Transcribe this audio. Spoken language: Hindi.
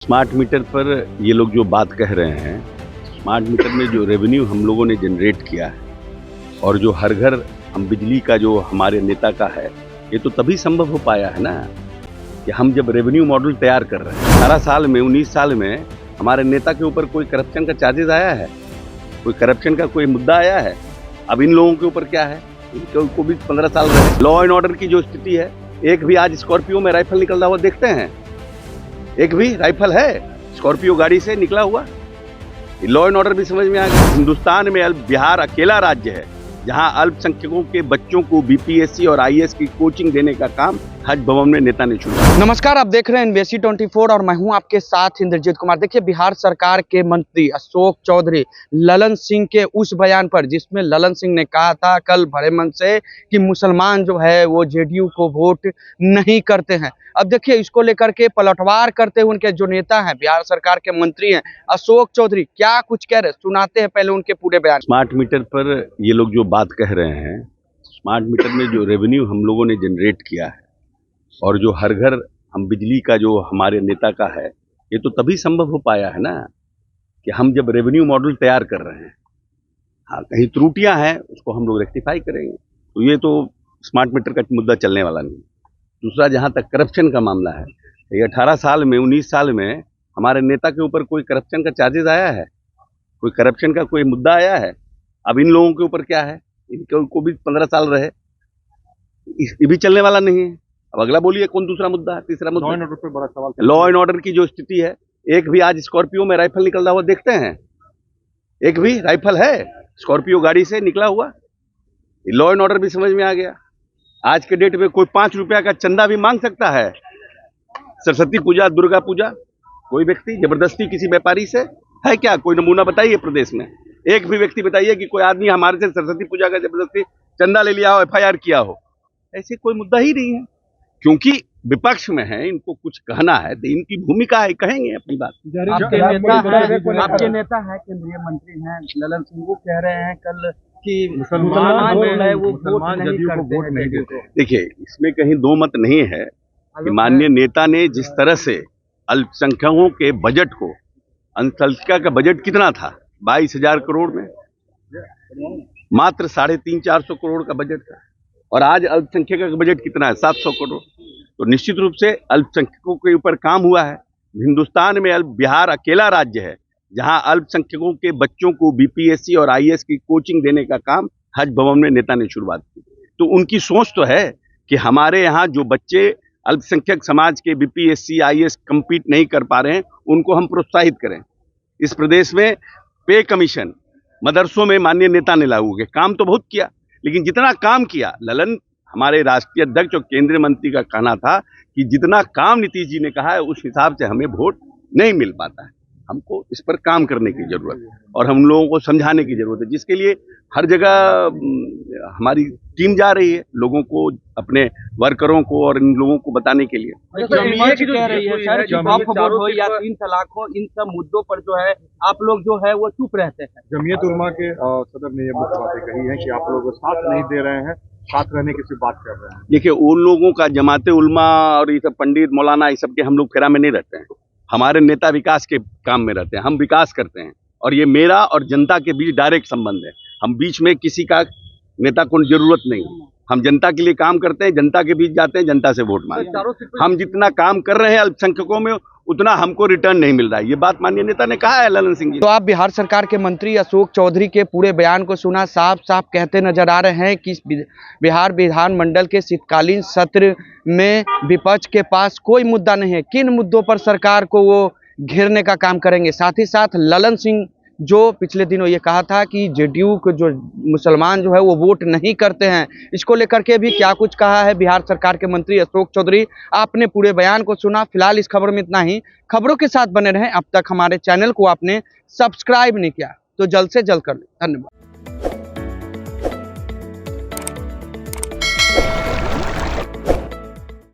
स्मार्ट मीटर पर ये लोग जो बात कह रहे हैं, स्मार्ट मीटर में जो रेवेन्यू हम लोगों ने जनरेट किया है और जो हर घर हम बिजली का जो हमारे नेता का है, ये तो तभी संभव हो पाया है ना कि हम जब रेवेन्यू मॉडल तैयार कर रहे हैं। 18 साल में 19 साल में हमारे नेता के ऊपर कोई करप्शन का चार्जेस आया है, कोई करप्शन का कोई मुद्दा आया है? अब इन लोगों के ऊपर क्या है, इनको भी 15 साल रहे। लॉ एंड ऑर्डर की जो स्थिति है, एक भी आज स्कॉर्पियो में राइफल निकलता हुआ देखते हैं? एक भी राइफल है स्कॉर्पियो गाड़ी से निकला हुआ? लॉ एंड ऑर्डर भी समझ में आ गया। हिंदुस्तान में बिहार अकेला राज्य है जहां अल्पसंख्यकों के बच्चों को बीपीएससी और आईएएस की कोचिंग देने का काम हज भवन में नेता ने शुरू। नमस्कार, आप देख रहे हैं इन्वेसी 24 और मैं हूं आपके साथ इंद्रजीत कुमार। देखिए, बिहार सरकार के मंत्री अशोक चौधरी ललन सिंह के उस बयान पर जिसमें ललन सिंह ने कहा था कल भरे मन से कि मुसलमान जो है वो जेडीयू को वोट नहीं करते हैं। अब देखिए, इसको लेकर के पलटवार करते हुए उनके जो नेता हैं, बिहार सरकार के मंत्री हैं अशोक चौधरी, क्या कुछ कह रहे, सुनाते हैं पहले उनके पूरे बयान। स्मार्ट मीटर पर ये लोग जो बात कह रहे हैं, स्मार्ट मीटर में जो रेवेन्यू हम लोगों ने जनरेट किया है और जो हर घर हम बिजली का जो हमारे नेता का है, ये तो तभी संभव हो पाया है ना कि हम जब रेवेन्यू मॉडल तैयार कर रहे हैं। हाँ, कहीं त्रुटियां हैं उसको हम लोग रेक्टिफाई करेंगे, तो ये तो स्मार्ट मीटर का मुद्दा चलने वाला नहीं। दूसरा, जहां तक करप्शन का मामला है, ये 18 साल में 19 साल में हमारे नेता के ऊपर कोई करप्शन का चार्जेस आया है, कोई करप्शन का कोई मुद्दा आया है? अब इन लोगों के ऊपर क्या है, इनको भी 15 साल रहे, ये भी चलने वाला नहीं है। अब अगला बोलिए कौन दूसरा मुद्दा है, तीसरा मुद्दा? लॉ एंड ऑर्डर पे बड़ा सवाल। लॉ एंड ऑर्डर की जो स्थिति है, एक भी आज स्कॉर्पियो में राइफल निकलता हुआ देखते हैं? एक भी राइफल है स्कॉर्पियो गाड़ी से निकला हुआ? लॉ एंड ऑर्डर भी समझ में आ गया। आज के डेट में कोई 5 रुपया का चंदा भी मांग सकता है। सरस्वती पूजा, दुर्गा पूजा, कोई व्यक्ति जबरदस्ती किसी व्यापारी से है क्या? कोई नमूना बताइए प्रदेश में, एक भी व्यक्ति बताइए कि कोई आदमी हमारे से सरस्वती पूजा का जबरदस्ती चंदा ले लिया हो, एफआईआर किया हो। ऐसे कोई मुद्दा ही नहीं है, क्योंकि विपक्ष में है, इनको कुछ कहना है तो इनकी भूमिका है, कहेंगे अपनी बात। आपके नेता है, केंद्रीय मंत्री हैं ललन सिंह, वो कह रहे हैं कल कि मुसलमान जो है वो वोट नहीं करते। देखिए, इसमें कहीं दो मत नहीं है कि माननीय नेता ने जिस तरह से अल्पसंख्यकों के बजट को, अल्पसंख्यक का बजट कितना था? 22,000 करोड़ में मात्र 350-400 करोड़ का बजट था, और आज अल्पसंख्यक का बजट कितना है? 700 करोड़। तो निश्चित रूप से अल्पसंख्यकों के ऊपर काम हुआ है। हिंदुस्तान में बिहार अकेला राज्य है जहां अल्पसंख्यकों के बच्चों को बीपीएससी और आईएएस की कोचिंग देने का काम हज भवन में नेता ने शुरुआत की। तो उनकी सोच तो है कि हमारे यहाँ जो बच्चे अल्पसंख्यक समाज के बीपीएससी आईएएस कंपीट नहीं कर पा रहे हैं, उनको हम प्रोत्साहित करें। इस प्रदेश में पे कमीशन मदरसों में माननीय नेता ने लागू किया। काम तो बहुत किया, लेकिन जितना काम किया, ललन हमारे राष्ट्रीय अध्यक्ष और केंद्रीय मंत्री का कहना था कि जितना काम नीतीश जी ने कहा है उस हिसाब से हमें वोट नहीं मिल पाता है। हमको इस पर काम करने की जरूरत है और हम लोगों को समझाने की जरूरत है, जिसके लिए हर जगह हमारी टीम जा रही है, लोगों को, अपने वर्करों को और इन लोगों को बताने के लिए। कह रही है सर कि हो या 3 तलाक हो, इन सब मुद्दों पर जो है आप लोग जो है वो चुप रहते हैं। जमीयत उलमा के सदर ने ये मुद्दा बातें कही है कि आप लोग साथ नहीं दे रहे हैं, साथ रहने की सिर्फ बात कर रहे हैं। देखिए, उन लोगों का जमाते उलमा और ये सब पंडित मौलाना ये सब के हम लोग फेरा में नहीं रहते हैं। हमारे नेता विकास के काम में रहते हैं, हम विकास करते हैं, और ये मेरा और जनता के बीच डायरेक्ट संबंध है। हम बीच में किसी का नेता को जरूरत नहीं, हम जनता के लिए काम करते हैं, जनता के बीच जाते हैं, जनता से वोट मांगते हैं। हम जितना काम कर रहे हैं अल्पसंख्यकों में, उतना हमको रिटर्न नहीं मिल रहा है। ये बात माननीय नेता ने कहा है ललन सिंह जी। तो आप बिहार सरकार के मंत्री अशोक चौधरी के पूरे बयान को सुना, साफ साफ कहते नजर आ रहे हैं कि बिहार विधानमंडल के शीतकालीन सत्र में विपक्ष के पास कोई मुद्दा नहीं है, किन मुद्दों पर सरकार को वो घेरने का काम करेंगे। साथ ही साथ ललन सिंह जो पिछले दिनों ये कहा था कि जेडीयू को जो मुसलमान जो है वो वोट नहीं करते हैं, इसको लेकर के भी क्या कुछ कहा है बिहार सरकार के मंत्री अशोक चौधरी। आपने पूरे बयान को सुना। फिलहाल इस खबर में इतना ही। खबरों के साथ बने रहें। अब तक हमारे चैनल को आपने सब्सक्राइब नहीं किया तो जल्द से जल्द कर लें। धन्यवाद।